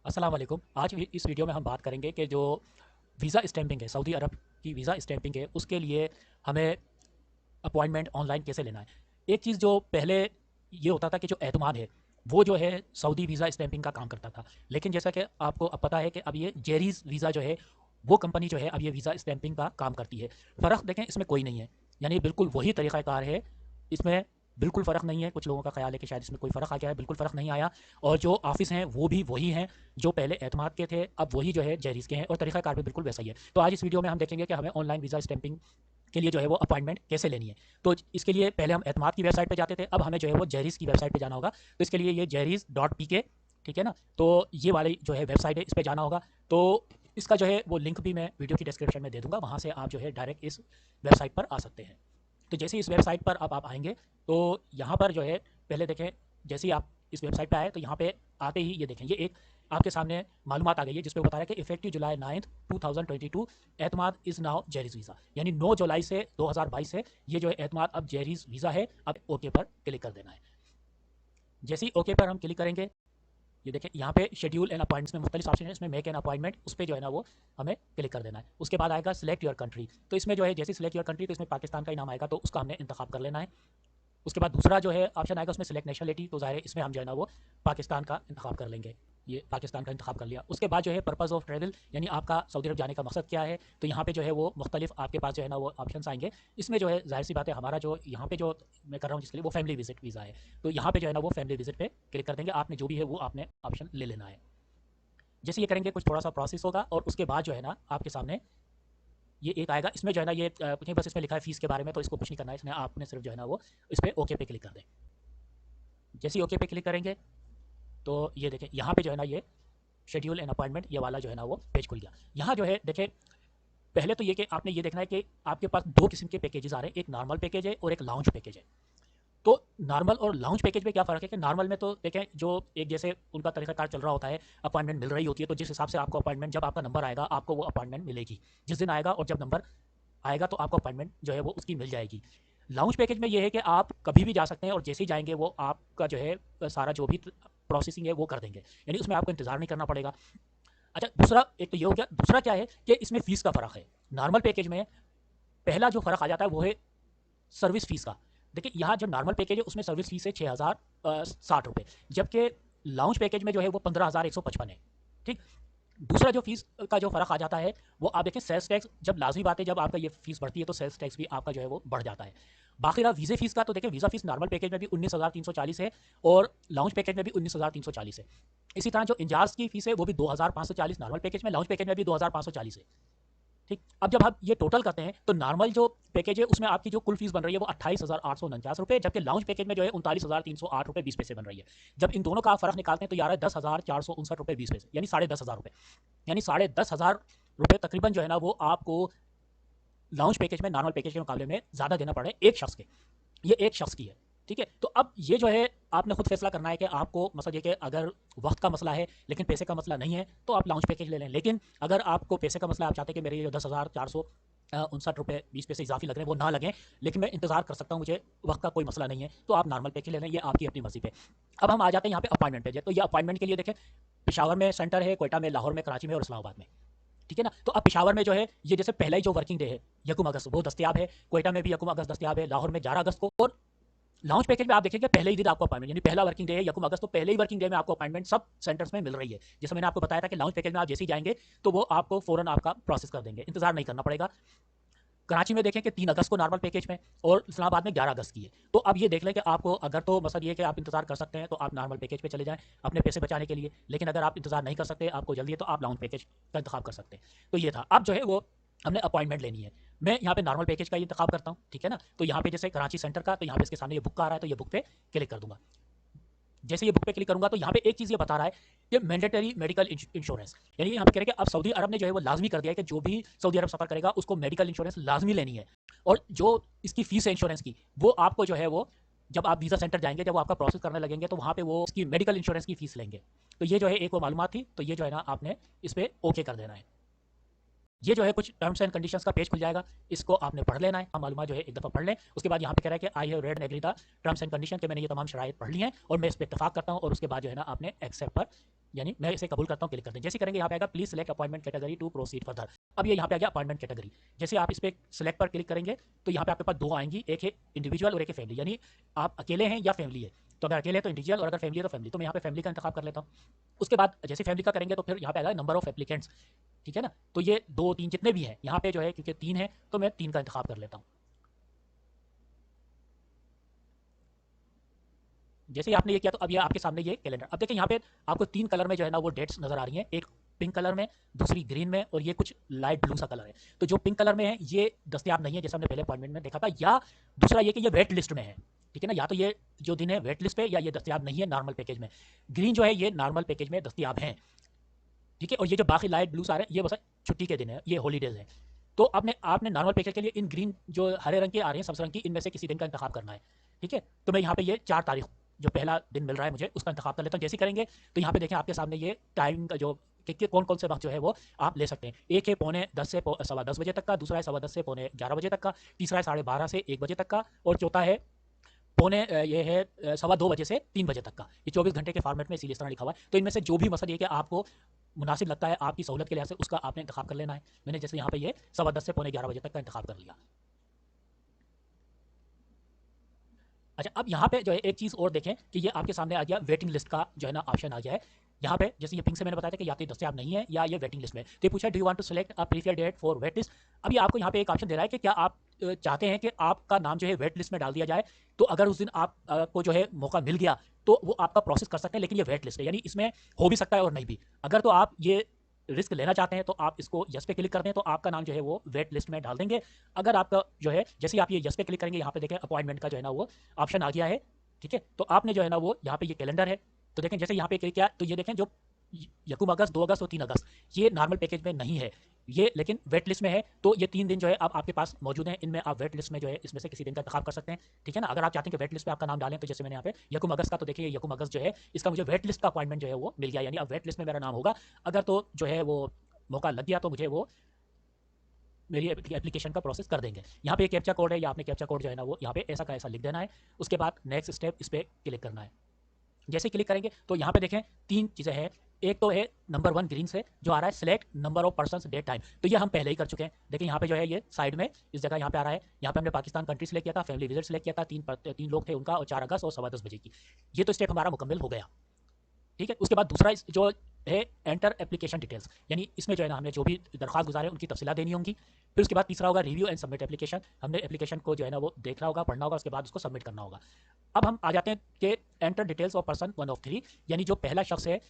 अस्सलाम वालेकुम। आज इस वीडियो में हम बात करेंगे कि जो वीज़ा स्टैंपिंग है, सऊदी अरब की वीज़ा स्टैंपिंग है, उसके लिए हमें अपॉइंटमेंट ऑनलाइन कैसे लेना है। एक चीज़ जो पहले ये होता था कि जो एतमाद है, वो जो है सऊदी वीज़ा स्टैंपिंग का काम करता था। लेकिन जैसा कि आपको अब पता है कि अब ये जेरीज़ वीज़ा जो है, वो कंपनी जो है अब ये वीज़ा स्टैंपिंग का काम करती है। फ़र्क देखें इसमें कोई नहीं है, यानी बिल्कुल वही तरीक़ाकार है, इसमें बिल्कुल फ़र्क नहीं है। कुछ लोगों का ख़्याल है कि शायद इसमें कोई फ़र्क आ गया है, बिल्कुल फ़र्क नहीं आया। और जो ऑफ़िस हैं वो भी वही हैं जो पहले एतमाद के थे, अब वही जो है जेरीज़ के हैं और तरीक़ाकार भी बिल्कुल वैसा ही है। तो आज इस वीडियो में हम देखेंगे कि हमें ऑनलाइन वीज़ा स्टैंपिंग के लिए जो है वो अपॉइंटमेंट कैसे लेनी है। तो इसके लिए पहले हम एतमाद की वेबसाइट पे जाते थे, अब हमें जो है वो जेरीज़ की वेबसाइट पे जाना होगा। तो इसके लिए ये jeris.pk, ठीक है ना? तो ये वाली जो है वेबसाइट है, इस पे जाना होगा। तो इसका जो है वो लिंक भी मैं वीडियो की डिस्क्रिप्शन में दे दूँगा, वहाँ से आप जो है डायरेक्ट इस वेबसाइट पर आ सकते हैं। तो जैसे ही इस वेबसाइट पर अब आप आएँगे, तो यहाँ पर जो है पहले देखें, जैसे ही आप इस वेबसाइट पे आए तो यहाँ पे आते ही ये देखें, ये एक आपके सामने मालूमात आ गई है जिस पे बता रहा है कि इफेक्टिव जुलाई 9 2022 एतमाद इज़ नाउ जेरीज़ वीज़ा, यानी 9 जुलाई से 2022 से ये जो है एतमाद अब जेरीज़ वीज़ा है। अब ओके पर क्लिक कर देना है। जैसे ही ओके पर हम क्लिक करेंगे, ये देखें यहाँ पे शेड्यूल एंड अपॉइंटमेंट्स में मुख्तलिफ ऑप्शन है, इसमें मेक एन अपॉइंटमेंट, उस पर जो है ना वो हमें क्लिक कर देना है। उसके बाद आएगा सिलेक्ट योर कंट्री, तो इसमें जो है जैसे सिलेक्ट योर कंट्री, तो इसमें पाकिस्तान का ही नाम आएगा, तो उसका हमने इंतखाब कर लेना है। उसके बाद दूसरा जो है ऑप्शन आएगा उसमें सिलेक्ट नेशनलिटी, तो ज़ाहिर है इसमें हम जो है ना वो पाकिस्तान का इंतखाब कर लेंगे। ये पाकिस्तान का इंतखाब कर लिया। उसके बाद जो है पर्पज़ ऑफ ट्रैवल, यानी आपका सऊदी अरब जाने का मकसद क्या है, तो यहाँ पे जो है वो मुख्तलिफ आपके पास जो है ना वो ऑप्शंस आएंगे। इसमें जो है ज़ाहिर सी बात है, हमारा जो यहाँ पे जो मैं कर रहा हूँ जिसके लिए, वो फैमिली विजिट वीज़ा है। तो यहाँ पे जो है ना वो फैमिली विजिट पे क्लिक कर देंगे। आपने जो भी है वो आपने ऑप्शन ले लेना है। जैसे ये करेंगे कुछ थोड़ा सा प्रोसेस होगा और उसके बाद जो है ना आपके सामने ये एक आएगा। इसमें जो है ना ये कुछ नहीं, बस इसमें लिखा है फीस के बारे में, तो इसको कुछ नहीं करना है, इसमें आपने सिर्फ जो है ना वो इस पर ओके पे क्लिक कर दें। जैसे ही ओके पे क्लिक करेंगे, तो ये देखें यहाँ पे जो है ना ये शेड्यूल एंड अपॉइंटमेंट, ये वाला जो है ना वो पेज खुल गया। यहाँ जो है देखें, पहले तो ये कि आपने ये देखना है कि आपके पास दो किस्म के पैकेजेस आ रहे हैं, एक नॉर्मल पैकेज है और एक लाउंज पैकेज है। तो नॉर्मल और लाउंज पैकेज में क्या फ़र्क है कि नॉर्मल में तो देखें जो एक जैसे उनका तरीक़ाकार चल रहा होता है, अपॉइंटमेंट मिल रही होती है, तो जिस हिसाब से आपको अपॉइंटमेंट, जब आपका नंबर आएगा आपको वो अपॉइंटमेंट मिलेगी, जिस दिन आएगा और जब नंबर आएगा तो आपको अपॉइंटमेंट जो है वो उसकी मिल जाएगी। लाउंज पैकेज में ये है कि आप कभी भी जा सकते हैं और जैसे ही जाएंगे वो आपका जो है सारा जो भी प्रोसेसिंग है वो कर देंगे, यानी उसमें आपको इंतजार नहीं करना पड़ेगा। अच्छा, दूसरा एक तो ये हो गया। दूसरा क्या है कि इसमें फ़ीस का फ़र्क है। नॉर्मल पैकेज में पहला जो फ़र्क आ जाता है वो है सर्विस फ़ीस का। देखिए यहाँ जो नॉर्मल पैकेज है उसमें सर्विस फ़ीस है 6,060 रुपये, जबकि लाउंज पैकेज में जो है वो 15,155 है। ठीक। दूसरा जो फ़ीस का जो फ़र्क आ जाता है, वो आप देखें सेल्स टैक्स, जब लाज़मी बात है जब आपका ये फ़ीस बढ़ती है तो सेल्स टैक्स भी आपका जो है वो बढ़ जाता है। बाकी रहा वीज़े फ़ीस का, तो देखिए वीज़ा फ़ीस नॉर्मल पैकेज में भी 19,340 है और लाउंज पैकेज में भी 19,340 है। इसी तरह जो इंजाज की फ़ीस है वो भी 2,540 नॉर्मल पैकेज में, लाउंज पैकेज में भी 2,540 है। ठीक। अब जब आप ये टोटल करते हैं तो नॉर्मल जो पैकेज है उसमें आपकी जो कुल फीस बन रही है वो 28,849 रुपये, जबकि लाउंज पैकेज में जो है 39,308 रुपये 20 पैसे बन रही है। जब इन दोनों का आप फर्क निकालते हैं तो यार है 10,459 रुपये 20 पैसे, यानी 10,500 रुपये, यानी 10,500 रुपये तकरीबन जो है ना वो आपको लाउंज पैकेज में नॉर्मल पैकेज के मुकाबले में ज़्यादा देना पड़े एक शख्स के। ये एक शख्स की है। ठीक है। तो अब ये जो है आपने खुद फैसला करना है कि आपको मतलब ये कि अगर वक्त का मसला है लेकिन पैसे का मसला नहीं है तो आप लाउंज पैकेज ले लें, लेकिन अगर आपको पैसे का मसला, आप चाहते हैं कि मेरे ये 10,459 रुपये 20 पैसे इजाफी लग रहे हैं वो ना लगें, लेकिन मैं इंतजार कर सकता हूँ, मुझे वक्त का कोई मसला नहीं है, तो आप नॉर्मल पैकेज ले लें, ये आपकी अपनी मर्जी पे। अब हम आ जाते हैं यहाँ पे अपॉइंटमेंट पेज है। तो ये अपॉइंटमेंट के लिए देखें, पेशावर में सेंटर है, कोयटा में, लाहौर में, कराची में और इस्लामाबाद में। ठीक है ना? तो अब पेशावर में जो है ये जैसे पहला ही जो वर्किंग डे है यकुम अगस्त वो दस्तियाब है, कोयटा में भी यकुम अगस्त दस्तियाब है, लाहौर में 11 अगस्त को, और लाउंज पैकेज में आप देखेंगे पहले ही दिन आपको अपॉइंटमेंट, यानी पहला वर्किंग डे है यकुम अगस्त, तो पहले ही वर्किंग डे में आपको अपॉइंटमेंट सब सेंटर्स में मिल रही है। जैसे मैंने आपको बताया था कि लाउंज पैकेज में आप जैसे ही जाएंगे तो वो आपको फ़ौरन आपका प्रोसेस कर देंगे, इंतजार नहीं करना पड़ेगा। कराची में देखें कि 3 अगस्त को नॉर्मल पैकेज में और इस्लामाबाद में 11 अगस्त की है। तो अब ये देख लें कि आपको अगर तो मसला ये है कि आप इंतजार कर सकते हैं तो आप नॉर्मल पैकेज पे चले जाएं अपने पैसे बचाने के लिए, लेकिन अगर आप इंतजार नहीं कर सकते, आपको जल्दी है, तो आप लाउंज पैकेज का इंतखाब कर सकते हैं। तो ये था। अब जो है वो हमने अपॉइंटमेंट लेनी है। मैं यहाँ पे नॉर्मल पैकेज का ही इंतखाब करता हूँ, ठीक है ना? तो यहाँ पे जैसे कराची सेंटर का, तो यहाँ पे इसके सामने ये बुक का आ रहा है, तो ये बुक पे क्लिक कर दूंगा। जैसे ये बुक पे क्लिक करूंगा तो यहाँ पे एक चीज़ ये बता रहा है कि मैंडेटरी मेडिकल इंश्योरेंस, यानी यहाँ पे कह रहे हैं कि अब सऊदी अरब ने जो है वो लाजमी कर दिया है कि जो भी सऊदी अरब सफ़र करेगा उसको मेडिकल इंश्योरेंस लाजमी लेनी है। और जो इसकी फ़ीस है इंश्योरेंस की, वो आपको जो है वो जब आप वीज़ा सेंटर जाएंगे, जब वो आपका प्रोसेस करने लगेंगे, तो वहाँ पे वो इसकी मेडिकल इंश्योरेंस की फ़ीस लेंगे। तो ये जो है एक वो मालूमात थी, तो ये जो है ना आपने इस पर ओके कर देना है। ये जो है कुछ टर्म्स एंड कंडीशंस का पेज खुल जाएगा, इसको आपने पढ़ लेना है, मालूमात जो है एक दफ़ा पढ़ लें। उसके बाद यहाँ पे कह रहा है कि I have read and agree the terms and condition, के मैंने ये तमाम शराइत पढ़ ली हैं और मैं इस पर इत्तेफाक करता हूँ, और उसके बाद जो है ना आपने एक्सेप्ट पर यानी मैं इसे कबूल करता हूँ क्लिक कर दें। जैसे करेंगे यहाँ पे आएगा please select appointment category to proceed further. अब ये यहाँ पे आ गया अपॉइंटमेंट कैटेगरी। जैसे आप इस पर सेलेक्ट पर क्लिक करेंगे तो यहाँ पे आपके पास दो आएंगी, एक है इंडिविजुअल और एक है फैमिली, यानी आप अकेले हैं या फैमिली है। तो अगर अकेले है तो इंडिविजुअल और अगर फैमिली है तो फैमिली। तो मैं यहाँ पे फैमिली का इंतखाब कर लेता हूँ। उसके बाद जैसे फैमिली का करेंगे तो फिर यहाँ पे आएगा नंबर ऑफ एप्लीकेंट्स, ठीक है ना। तो ये 2 3 जितने भी हैं यहाँ पे जो है, क्योंकि 3 है तो मैं 3 का इंतखाब कर लेता हूँ। जैसे ही आपने ये किया तो अब ये आपके सामने ये कैलेंडर। अब देखिए यहाँ पे आपको 3 कलर में जो है ना वो डेट्स नजर आ रही हैं, एक पिंक कलर में, दूसरी ग्रीन में, और ये कुछ लाइट ब्लू सा कलर है। तो जो पिंक कलर में है ये दस्तयाब नहीं है, जैसे हमने पहले अपॉइंटमेंट में देखा था, या दूसरा ये कि ये वेट लिस्ट में है, ठीक है ना। या तो ये जो दिन है वेट लिस्ट पे, या ये दस्तयाब नहीं है नॉर्मल पैकेज में। ग्रीन जो है ये नॉर्मल पैकेज में दस्तयाब हैं, ठीक है। और ये जो बाकी लाइट ब्लू आ रहे हैं ये बस छुट्टी के दिन है, ये हॉलीडेज है। तो आपने आपने नॉर्मल पैकेज के लिए इन ग्रीन जो हरे रंग के आ रहे हैं सब्ज रंग की, इनमें से किसी दिन का इंतखाब करना है, ठीक है। तो मैं यहाँ पे ये 4 तारीख जो पहला दिन मिल रहा है मुझे उसका इंतखाब कर लेता हूँ। जैसे करेंगे तो यहाँ पे देखें आपके सामने ये टाइम का जो कि कौन कौन से वक्त जो है वो आप ले सकते हैं। एक है 9:45 से 10:15 बजे तक का, दूसरा है 10:15 से 11:45 बजे तक का, तीसरा है 12:30 से 1 बजे तक का, और चौथा है ये है 2:15 बजे से 3 बजे तक का। ये 24 घंटे के फॉर्मेट में इसीलिए इस तरह लिखा हुआ है। तो इनमें से जो भी मसला ये कि आपको मुनासिब लगता है आपकी सहूलत के लिहाज से, उसका आपने इंतखाब कर लेना है। मैंने जैसे यहाँ पे ये 10:15 से 11:15 बजे तक का इंतखाब कर लिया। अच्छा, अब यहाँ पे जो है एक चीज़ और देखें कि ये आपके सामने आ गया वेटिंग लिस्ट का जो है ना ऑप्शन आ गया है। यहाँ पे जैसे ये पिंक से मैंने बताया था कि या तो दस्तयाब नहीं है या ये वेटिंग लिस्ट में। तो ये पूछा do you want to select a preferred date for wait list. अभी आपको यहाँ पे एक ऑप्शन दे रहा है कि क्या आप चाहते हैं कि आपका नाम जो है वेट लिस्ट में डाल दिया जाए। तो अगर उस दिन आप को जो है मौका मिल गया तो वो आपका प्रोसेस कर सकते हैं, लेकिन ये वेट लिस्ट है, यानी इसमें हो भी सकता है और नहीं भी। अगर तो आप ये रिस्क लेना चाहते हैं तो आप इसको यस पे क्लिक कर दें, तो आपका नाम जो है वो वेट लिस्ट में डाल देंगे। अगर आपका जो है जैसे आप ये यस पे क्लिक करेंगे, यहाँ पे देखें अपॉइंटमेंट का जो है ना वो ऑप्शन आ गया है, ठीक है। तो आपने जो है ना वो यहाँ पे ये कैलेंडर है, तो देखें जैसे यहाँ पे क्लिक किया तो ये देखें जो यकुम अगस्त, 2 अगस्त और 3 अगस्त ये नॉर्मल पैकेज में नहीं है, ये लेकिन वेट लिस्ट में है। तो ये 3 दिन जो है अब आपके पास मौजूद हैं, इनमें आप वेट लिस्ट में जो है इसमें से किसी दिन का इंतखाब कर सकते हैं, ठीक है ना। अगर आप चाहते हैं कि वेट लिस्ट पे आपका नाम डालें तो जैसे मैंने यहाँ पे यकुम अगस्त का, तो देखिए यकुम अगस्त जो है इसका मुझे वेट लिस्ट का अपॉइंटमेंट जो है वो मिल गया, यानी अब वेट लिस्ट में मेरा नाम होगा। अगर तो जो है वो मौका लग गया तो मुझे वो मेरी एप्लीकेशन का प्रोसेस कर देंगे। यहाँ पे कैप्चा कोड है, या आपने कैप्चा कोड जो है ना वो यहाँ पे ऐसा का ऐसा लिख देना है। उसके बाद नेक्स्ट स्टेप इस पर क्लिक करना है। जैसे क्लिक करेंगे तो यहाँ पे देखें 3 चीज़ें हैं। एक तो है नंबर 1 ग्रीन से जो आ रहा है select number of persons date time, तो ये हम पहले ही कर चुके हैं। देखिए यहाँ पे जो है ये साइड में इस जगह यहाँ पे आ रहा है, यहाँ पे हमने पाकिस्तान कंट्री सेलेक्ट किया था, फैमिली विजिट सेलेक्ट किया था, 3 लोग थे उनका, और 4 अगस्त और 10:15 बजे की। ये तो स्टेप हमारा मुकम्मल हो गया, ठीक है। उसके बाद दूसरा जो है एंटर एप्लीकेशन डिटेल्स, यानी इसमें जो है ना हमने जो भी दरख्वास्त गुजारे उनकी तफसीलात देनी होंगी। फिर उसके बाद तीसरा होगा रिव्यू एंड सबमिट एप्लीकेशन, हमने एप्लीकेशन को जो है ना वो देखना होगा, पढ़ना होगा, उसके बाद उसको सबमिट करना होगा। अब हम आ जाते हैं कि enter details of person 1 of 3, यानी जो पहला शख्स है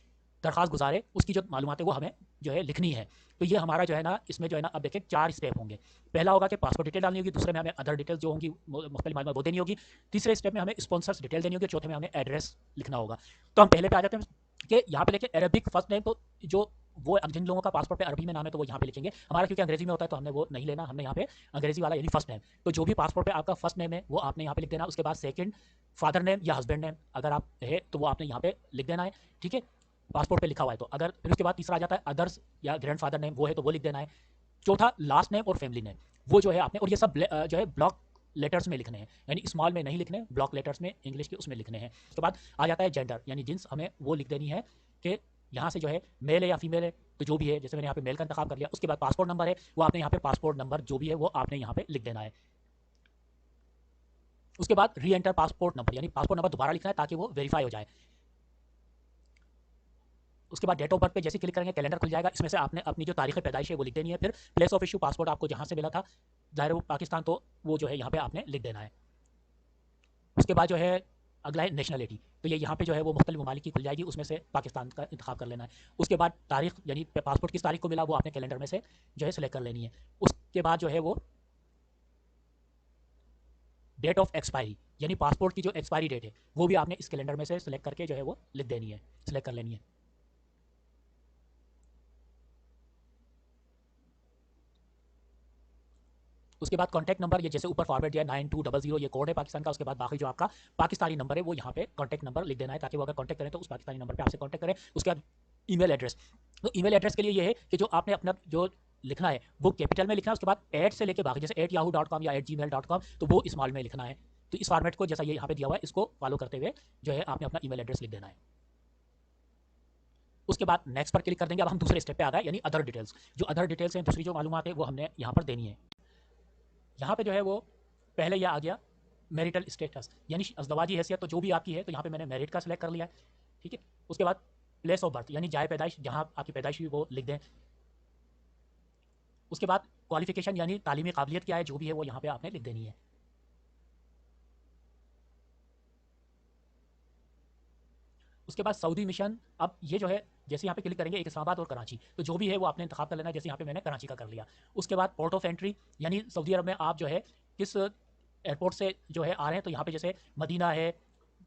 दरख्वास्त गुजारे उसकी जो मालूमात है वो हमें जो है लिखनी है। तो ये हमारा जो है ना इसमें जो है ना अब देखिए 4 स्टेप होंगे। पहला होगा कि पासपोर्ट डिटेल डालनी होगी, दूसरे में हमें अदर डिटेल्स जो होंगी मुख्तलिफ मालूमात वो देनी होगी, तीसरे स्टेप में हमें स्पॉन्सर्स डिटेल देनी होगी, चौथे में हमें एड्रेस लिखना होगा। तो हम पहले पे आ जाते हैं कि यहाँ पे देखिए अरबिक फर्स्ट नेम, तो जो वो जिन लोगों का पासपोर्ट पे अरबी में नाम है तो वो यहाँ पे लिखेंगे। हमारा क्योंकि अंग्रेजी में होता है तो हमने वो नहीं लेना, हमने यहाँ पे अंग्रेजी वाला यानी फर्स्ट नेम। तो जो भी पासपोर्ट पे आपका फर्स्ट नेम है वो आपने यहाँ पे लिख देना। उसके बाद सेकंड फादर नेम या हस्बैंड नेम अगर आप है तो वो आपने यहाँ पे लिख देना है, ठीक है, पासपोर्ट पे लिखा हुआ है तो। अगर फिर उसके बाद तीसरा आ जाता है अदर्स या ग्रैंड फादर नेम, वो है तो वो लिख देना है। चौथा लास्ट नेम और फैमिली नेम, वो जो है आपने, और ये सब जो है ब्लॉक लेटर्स में लिखने हैं, यानी स्मॉल में नहीं लिखने, ब्लॉक लेटर्स में इंग्लिश के उसमें लिखने हैं। उसके बाद आ जाता है जेंडर, यानी जिन्स हमें वो लिख देनी है कि यहाँ से जो है मेल है या फीमेल है, तो जो भी है, जैसे मैंने यहाँ पे मेल का इंतखाब कर लिया। उसके बाद पासपोर्ट नंबर है, वो आपने यहाँ पे पासपोर्ट नंबर जो भी है वो आपने यहाँ पे लिख देना है। उसके बाद री एंटर पासपोर्ट नंबर, यानी पासपोर्ट नंबर दोबारा लिखना है ताकि वो वेरीफाई हो जाए। उसके बाद डेट ऑफ बर्थ पे जैसे क्लिक करेंगे कैलेंडर खुल जाएगा, इसमें से आपने अपनी जो तारीख पैदाइश है वो लिख देनी है। फिर प्लेस ऑफ इशू पासपोर्ट आपको जहाँ से मिला था, ज़ाहिर वो पाकिस्तान, तो वो जो है यहाँ पे आपने लिख देना है। उसके बाद जो है अगला है नेशनलिटी, तो ये यहाँ पे जो है वो मुख्तलिफ ममालिक की खुल जाएगी, उसमें से पाकिस्तान का इंतखाब कर लेना है। उसके बाद तारीख, यानी पासपोर्ट किस तारीख को मिला वो आपने कैलेंडर में से जो है सिलेक्ट कर लेनी है। उसके बाद जो है वो डेट ऑफ एक्सपायरी, यानी पासपोर्ट की जो एक्सपायरी डेट है वो भी आपने इस कैलेंडर में से सिलेक्ट करके जो है वो लिख देनी है, सिलेक्ट कर लेनी है। उसके बाद कॉन्टैक्ट नंबर, ये जैसे ऊपर फॉरवर्ड दिया 9200 ये कोड है पाकिस्तान का। उसके बाद बाकी जो आपका पाकिस्तानी नंबर है वो यहाँ पे कॉन्टैक्ट नंबर लिख देना है, ताकि वो अगर कॉन्टैक्ट करें तो उस पाकिस्तानी नंबर पे आपसे कॉन्टैक्ट करें। उसके बाद ईमेल एड्रेस, तो ईमेल एड्रेस के लिए ये है कि जो आपने अपना जो लिखना है वो कैपिटल में लिखना है, उसके बाद ऐट से लेके बाकी जैसे @yahoo.com या @gmail.com तो वो स्मॉल में लिखना है। तो इस फॉर्मेट को जैसा ये यहाँ पे दिया हुआ है इसको फॉलो करते हुए जो है आपने अपना ईमेल एड्रेस लिख देना है। उसके बाद नेक्स्ट पर क्लिक कर देंगे। अब हम दूसरे स्टेप पे आ गए, यानी अदर डिटेल्स। जो अदर डिटेल्स हैं, दूसरी जो मालूमात है वो हमने यहाँ पर देनी है। यहाँ पे जो है वो पहले यह आ गया मैरिटल स्टेटस, यानी अजदवाजी हैसियत तो जो भी आपकी है, तो यहाँ पे मैंने मैरिट का सिलेक्ट कर लिया है, ठीक है। उसके बाद प्लेस ऑफ बर्थ यानी जाए पैदाइश, जहाँ आपकी पैदाइश हुई वो लिख दें। उसके बाद क्वालिफिकेशन यानी तालीमी काबिलियत क्या है, जो भी है वो यहाँ पे आपने लिख देनी है। उसके बाद सऊदी मिशन, अब ये जो है जैसे यहाँ पे क्लिक करेंगे एक इस्लामाबाद और कराची, तो जो भी है वो आपने इंतखाब कर लेना है, जैसे यहाँ पे मैंने कराची का कर लिया। उसके बाद पोर्ट ऑफ एंट्री यानी सऊदी अरब में आप जो है किस एयरपोर्ट से जो है आ रहे हैं, तो यहाँ पे जैसे मदीना है,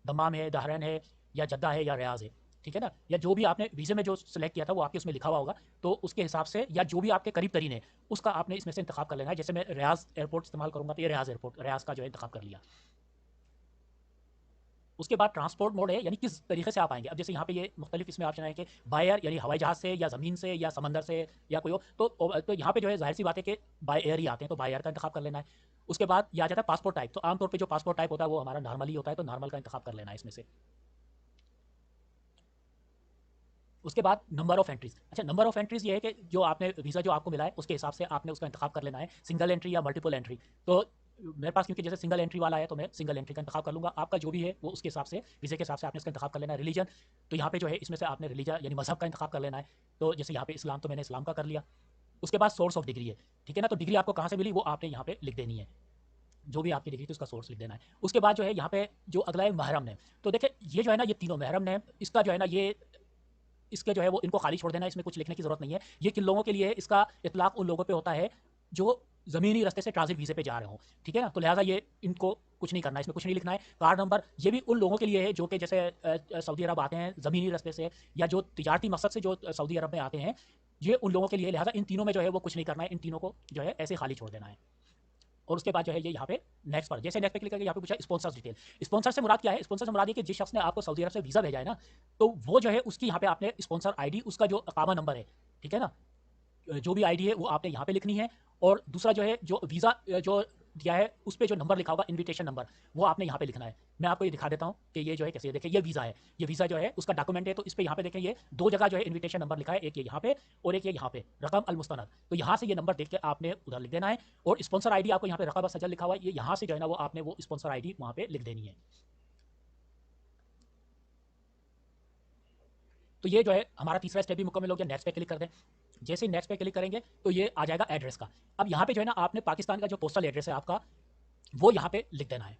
दमाम है, दहरान है, या जद्दा है, या रियाज है, ठीक है ना। या जो भी आपने वीज़े में जो सिलेक्ट किया था वो आपके उसमें लिखा हुआ होगा, तो उसके हिसाब से या जो भी आपके करीब तरीन है उसका आपने इसमें से इंतखाब कर लेना है। जैसे मैं रियाज एयरपोर्ट इस्तेमाल करूँगा तो ये रियाज एयरपोर्ट, रियाज का जो है इंतखाब कर लिया। उसके बाद ट्रांसपोर्ट मोड है, यानी किस तरीके से आप आएंगे। अब जैसे यहाँ पे ये मुख्तलिफ इसमें ऑप्शन है कि बाय एयर यानी हवाई जहाज़ से, या ज़मीन से, या समंदर से, या कोई हो, तो यहाँ पे जो है जाहिर सी बात है कि बाय एयर ही आते हैं, तो बाय एयर का इंतखाब कर लेना है। उसके बाद ये आ जाता है पासपोर्ट टाइप, तो आमतौर पर जो पासपोर्ट टाइप होता है वो हमारा नॉर्मल ही होता है, तो नॉर्मल का इंतखाब कर लेना है इसमें से। उसके बाद नंबर ऑफ एंट्रीज, अच्छा नंबर ऑफ एंट्रीज ये है कि जो आपने वीज़ा जो आपको मिला है उसके हिसाब से आपने उसका इंतखाब कर लेना है, सिंगल एंट्री या मल्टीपल एंट्री। तो मेरे पास क्योंकि जैसे सिंगल एंट्री वाला है तो मैं सिंगल एंट्री का इंतखाब कर लूँगा। आपका जो भी है वो उसके हिसाब से वीज़े के हिसाब से आपने उसका इंतखाब कर लेना है। रिलीजन, तो यहाँ पे जो है इसमें से आपने रिलीजन यानी मजहब का इंतखाब कर लेना है, तो जैसे यहाँ पे इस्लाम, तो मैंने इस्लाम का कर लिया। उसके बाद सोर्स ऑफ डिग्री है, ठीक है ना, तो डिग्री आपको कहाँ से मिली वो आपने यहाँ पे लिख देनी है, जो भी आपकी डिग्री थी उसका सोर्स लिख देना है। उसके बाद जो है यहाँ पे जो अगला है महरम नेम, तो देखिए ये जो है ना ये तीनों महरम नेम, इसका जो है ना ये इसके जो है वो इनको खाली छोड़ देना है, इसमें कुछ लिखने की ज़रूरत नहीं है। ये किन लोगों के लिए है, इसका इतलाक उन लोगों पे होता है जो ज़मीनी रास्ते से ट्रांजिट वीज़े पे जा रहे हों, ठीक है ना। तो लिहाजा ये इनको कुछ नहीं करना है, इसमें कुछ नहीं लिखना है। कार्ड नंबर ये भी उन लोगों के लिए है जो कि जैसे सऊदी अरब आते हैं ज़मीनी रास्ते से, या जो तिजारती मकसद से जो सऊदी अरब में आते हैं, ये उन लोगों के लिए। लिहाजा इन तीनों में जो है वो कुछ नहीं करना है, इन तीनों को जो है ऐसे खाली छोड़ देना है। और उसके बाद जो है ये यहाँ पे नेक्स्ट पर, जैसे नेक्स्ट पे क्लिक करके यहाँ पे पूछा स्पॉन्सर्स डिटेल। स्पॉन्सर से मुराद क्या है, स्पॉन्सर से मुराद ये कि जिस शख्स ने आपको सऊदी अरब से वीज़ा भेजा है ना, तो वो जो है उसकी यहाँ पे आपने स्पॉन्सर आईडी, उसका जो अकामा नंबर है, ठीक है ना, जो भी आईडी है वो आपने यहाँ पे लिखनी है। और दूसरा जो है जो वीज़ा जो दिया है उस पे जो नंबर लिखा होगा इनविटेशन नंबर, वो आपने यहाँ पे लिखना है। मैं आपको ये दिखा देता हूँ कि ये जो है कैसे, देखें ये वीज़ा है, ये वीज़ा जो है उसका डॉक्यूमेंट है, तो इस पे यहाँ पे देखें ये दो जगह जो है इनविटेशन नंबर लिखा है, एक ये यहाँ पे और एक ये यहाँ पे रकम अल मुस्तनद, तो यहाँ से ये नंबर देख के आपने उधर लिख देना है। और स्पॉन्सर आईडी आपको यहाँ पे रकम सजल लिखा हुआ है, ये यहाँ से जो है ना वो आपने वो स्पॉन्सर आईडी वहाँ पे लिख देनी है। तो ये जो है हमारा तीसरा स्टेप भी मुकम्मल हो गया। नेक्स्ट पे क्लिक कर दें। जैसे ही नेक्स्ट पे क्लिक करेंगे तो ये आ जाएगा एड्रेस का। अब यहाँ पे जो है ना आपने पाकिस्तान का जो पोस्टल एड्रेस है आपका वो यहाँ पे लिख देना है।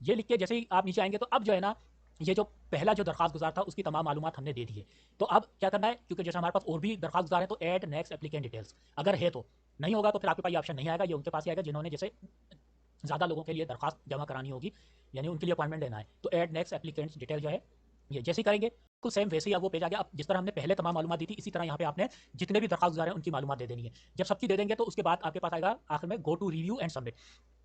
ये लिख के जैसे ही आप नीचे आएंगे तो अब जो है ना ये जो पहला जो दरखास्त गुजार था उसकी तमाम मालूमात हमने दे दी है। तो अब क्या करना है, क्योंकि जैसे हमारे पास और भी दरखास्त गुजार है, तो ऐड नेक्स्ट एप्लीकेंट डिटेल्स अगर है तो, नहीं होगा तो फिर आपके पास ये ऑप्शन नहीं आएगा, ये उनके पास ही आएगा जिन्होंने जैसे ज़्यादा लोगों के लिए दरखास्त जमा करानी होगी, यानी उनके लिए अपॉइंटमेंट लेना है। तो ऐड नेक्स्ट एप्लीकेंट्स डिटेल जो है ये जैसे ही करेंगे तो सेम वैसे ही अब वो पेज आ गया। अब जिस तरह हमने पहले तमाम मालूमात दी थी इसी तरह यहाँ पे आपने जितने भी दरखास्त गुजार हैं उनकी मालूमात दे देनी है। जब सबकी दे देंगे तो उसके बाद आपके पास आएगा आखिर में go to review and submit,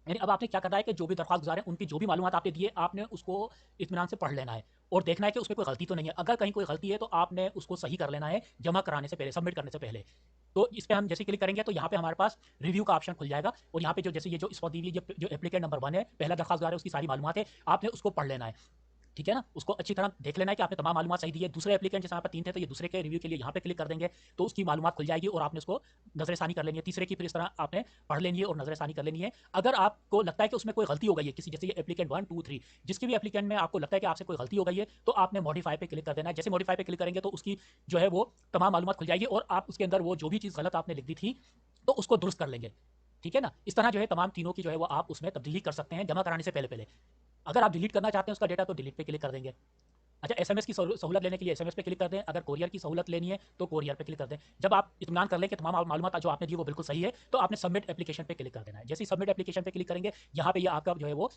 यानी अब आपने क्या करना है कि जो भी दरखास्त गुजार हैं उनकी जो भी मालूमात आपने दी है आपने उसको इत्मीनान से पढ़ लेना है और देखना है कि उसमें कोई गलती तो नहीं है। अगर कहीं कोई गलती है तो आपने उसको सही कर लेना है जमा कराने से पहले, सबमिट करने से पहले। तो इस पर हम जैसे क्लिक करेंगे तो यहाँ पे हमारे पास रिव्यू का ऑप्शन खुल जाएगा और यहाँ पे जो जैसे ये जो स्पॉट दी हुई जो एप्लीकेंट नंबर 1 है, पहला दरखास्त गुजार है, उसकी सारी मालूमात है, आपने उसको पढ़ लेना है, ठीक है ना। उसको अच्छी तरह देख लेना है कि आपने तमाम मालूमात सही दी है। दूसरे एप्लीकेंट जैसे यहाँ पर 3 थे तो ये दूसरे के रिव्यू के लिए यहाँ पे क्लिक कर देंगे तो उसकी मालूमात खुल जाएगी और आपने उसको नजरसानी कर लेनी है। तीसरे की फिर इस तरह आपने पढ़ लेनी है और नजरसानी कर लेनी है। अगर आपको लगता है कि उसमें कोई गलती हो गई है किसी, जैसे ये एप्लीकेंट 1 2 3, जिसकी भी एप्लीकेंट में आपको लगता है कि आपसे कोई गलती हो गई है तो आपने मॉडिफाई पे क्लिक कर देना है। जैसे मॉडिफाई पे क्लिक करेंगे तो उसकी जो है वो तमाम मालूमात खुल जाएगी और आप उसके अंदर वो जो भी चीज़ गलत आपने लिख दी थी तो उसको दुरुस्त कर लेंगे, ठीक है ना। इस तरह जो है तमाम तीनों की जो है वो आप उसमें तब्दीली कर सकते हैं जमा कराने से पहले पहले। अगर आप डिलीट करना चाहते हैं उसका डेटा तो डिलीट पे क्लिक कर देंगे। अच्छा एसएमएस की सहूलत लेने के लिए एसएमएस पे क्लिक कर दें, अगर कोरियर की सहूलत लेनी है तो कोरियर पे क्लिक कर दें। जब आप इत्मीनान कर लें कि तमाम मालूमात जो आपने दी वो बिल्कुल सही है तो आपने सबमिट एप्लीकेशन पे क्लिक कर देना है। जैसे ही सबमिट एप्लीकेशन पे क्लिक करेंगे यहाँ पे ये आपका जो है वो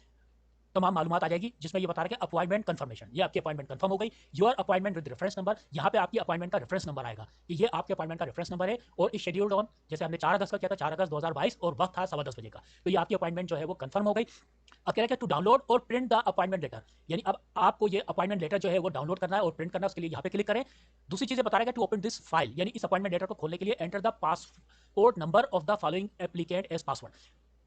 तमाम मालूमात आ जाएगी जिसमें ये बता रहा है कि अपॉइंटमेंट कंफर्मेशन, ये आपकी अपॉइंटमेंट कंफर्म हो गई। Your appointment with reference number, यहाँ पे आपकी अपॉइंटमेंट का रेफरेंस नंबर आएगा कि ये आपके अपॉइंटमेंट का रेफरेंस नंबर है और इस शेड्यूल्ड ऑन जैसे हमने 4 अगस्त का किया था, 4 अगस्त 2022 और वक्त था 10:15 बजे का, तो ये आपकी अपॉइंटमेंट जो है वो कंफर्म हो गई। अब कह रहा है टू डाउनलोड और प्रिंट द अपॉइंटमेंट लेटर, यानी अब आपको ये अपॉइंटमेंट लेटर जो है वो डाउनलोड करना है और प्रिंट करना है, उसके लिए यहाँ पे क्लिक करें। दूसरी चीज़ें बता रहा है टू ओपन दिस फाइल, यानी इस अपॉइंटमेंट लेटर को खोलने के लिए enter the passport number of the following applicant as password.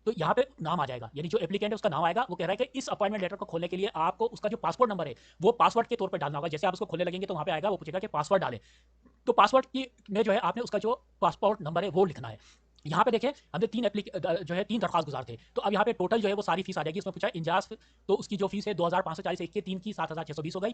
तो यहाँ पे नाम आ जाएगा, यानी जो एप्लीकेंट है उसका नाम आएगा। वो कह रहा है कि इस अपॉइंटमेंट लेटर को खोलने के लिए आपको उसका जो पासपोर्ट नंबर है वो पासवर्ड के तौर पर डालना होगा। जैसे आप उसको खोलने लगेंगे तो वहाँ पे आएगा, वो पूछेगा कि पासवर्ड डालें, तो पासवर्ड की में जो है आपने उसका जो पासपोर्ट नंबर है वो लिखना है। यहाँ पे देखें हमने जो है 3 दरख्वास्त गुजार थे, तो अब यहाँ पे टोटल जो है वो सारी फीस आ जाएगी। इसमें पूछा इंजाज, तो उसकी जो फीस है 2540 एक की, 3 की 7620 हो गई,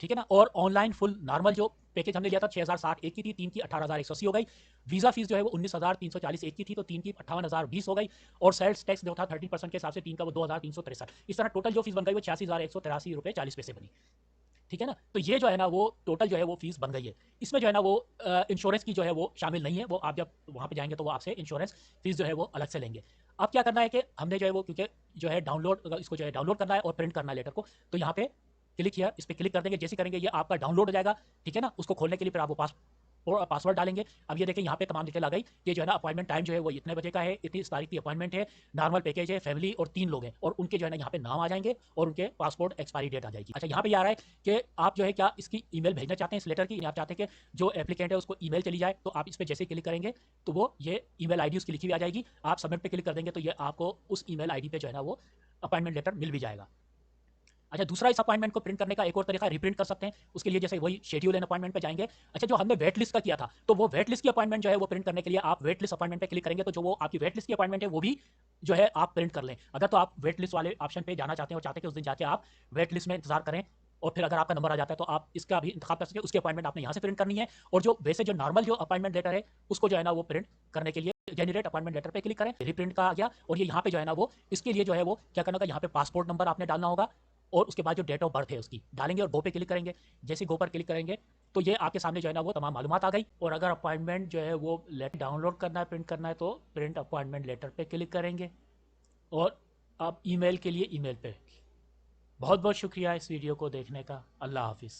ठीक है ना। और ऑनलाइन फुल नॉर्मल जो पैकेज हमने लिया था 6060 एक की थी, 3 की 18180 हो गई। वीज़ा फीस जो है वो 19340 एक की थी, तो 3 की 58020 हो गई। और सेल्स टैक्स जो था 30% के हिसाब से 3 का वो 2363। इस तरह टोटल जो फीस बन गई वो 86,183 रुपये 40 पैसे बनी, ठीक है ना। तो ये जो है ना वो टोटल जो है वो फीस बन गई है। इसमें जो है ना वो इंश्योरेंस की जो है वो शामिल नहीं है, वो आप जब वहाँ पे जाएंगे तो वो आपसे इंश्योरेंस फीस जो है वो अलग से लेंगे। अब क्या करना है कि हमने जो है वो, क्योंकि जो है डाउनलोड, इसको जो है डाउनलोड करना है और प्रिंट करना है लेटर को, तो यहाँ पे क्लिक किया, इस पर क्लिक कर देंगे। जैसे करेंगे ये आपका डाउनलोड हो जाएगा, ठीक है ना। उसको खोलने के लिए फिर आप वो और पासवर्ड डालेंगे। अब ये देखें यहाँ पे तमाम डिटेल आ गई कि जो है ना अपॉइंटमेंट टाइम जो है वो इतने बजे का है, इतनी तारीख की अपॉइंटमेंट है, नॉर्मल पैकेज है, फैमिली और 3 लोग हैं, और उनके जो है ना यहाँ पे नाम आ जाएंगे और उनके पासपोर्ट एक्सपायरी डेट आ जाएगी। अच्छा, यहाँ पे ये आ रहा है कि आप जो है क्या इसकी ईमेल भेजना चाहते हैं इस लेटर की, आप चाहते हैं कि जो एप्लीकेंट है उसको ईमेल चली जाए, तो आप इस पर जैसे क्लिक करेंगे तो वो ये ईमेल आईडी उसकी लिखी हुई आ जाएगी। आप सबमिट पे क्लिक कर देंगे तो ये आपको उस ईमेल आईडी पे जो है ना वो अपॉइंटमेंट लेटर मिल भी जाएगा। अच्छा, दूसरा इस अपॉइंटमेंट को प्रिंट करने का एक और तरीका रिप्रिंट कर सकते हैं। उसके लिए जैसे वही शेड्यूल एंड अपॉइंटमेंट पे जाएंगे। अच्छा, जो हमने वेट लिस्ट का किया था, तो वो वेट लिस्ट की अपॉइंटमेंट जो है वो प्रिंट करने के लिए आप वेट लिस्ट अपॉइंटमेंट पे क्लिक करेंगे, तो जो वो आपकी वेट लिस्ट की अपॉइंटमेंट है वो भी जो है आप प्रिंट कर लें। अगर तो आप वेट लिस्ट वाले ऑप्शन पे जाना चाहते हैं और चाहते हैं कि उस दिन जाके आप वेट लिस्ट में इंतजार करें, और फिर अगर आपका नंबर आ जाता है तो आप इसका भी इंतखाब कर सकते हैं। उसकी अपॉइंटमेंट आपने यहाँ से प्रिंट करनी है, और जो वैसे जो नॉर्मल जो अपॉइंटमेंट लेटर है उसको जो है ना वो प्रिंट करने के लिए जनरेट अपॉइंटमेंट लेटर पे क्लिक करें, रिप्रिंट का आ गया। और ये यहाँ पे जो है ना वो इसके लिए जो है वो क्या करना होगा, यहाँ पे पासपोर्ट नंबर आपने डालना होगा, और उसके बाद जो डेट ऑफ बर्थ है उसकी डालेंगे और गो पे क्लिक करेंगे। जैसे गो पर क्लिक करेंगे तो ये आपके सामने जो है ना वो तमाम मालूमात आ गई। और अगर अपॉइंटमेंट जो है वो लेटर डाउनलोड करना है, प्रिंट करना है, तो प्रिंट अपॉइंटमेंट लेटर पे क्लिक करेंगे। और आप ईमेल के लिए ईमेल पे। बहुत बहुत शुक्रिया इस वीडियो को देखने का। अल्लाह हाफिज़।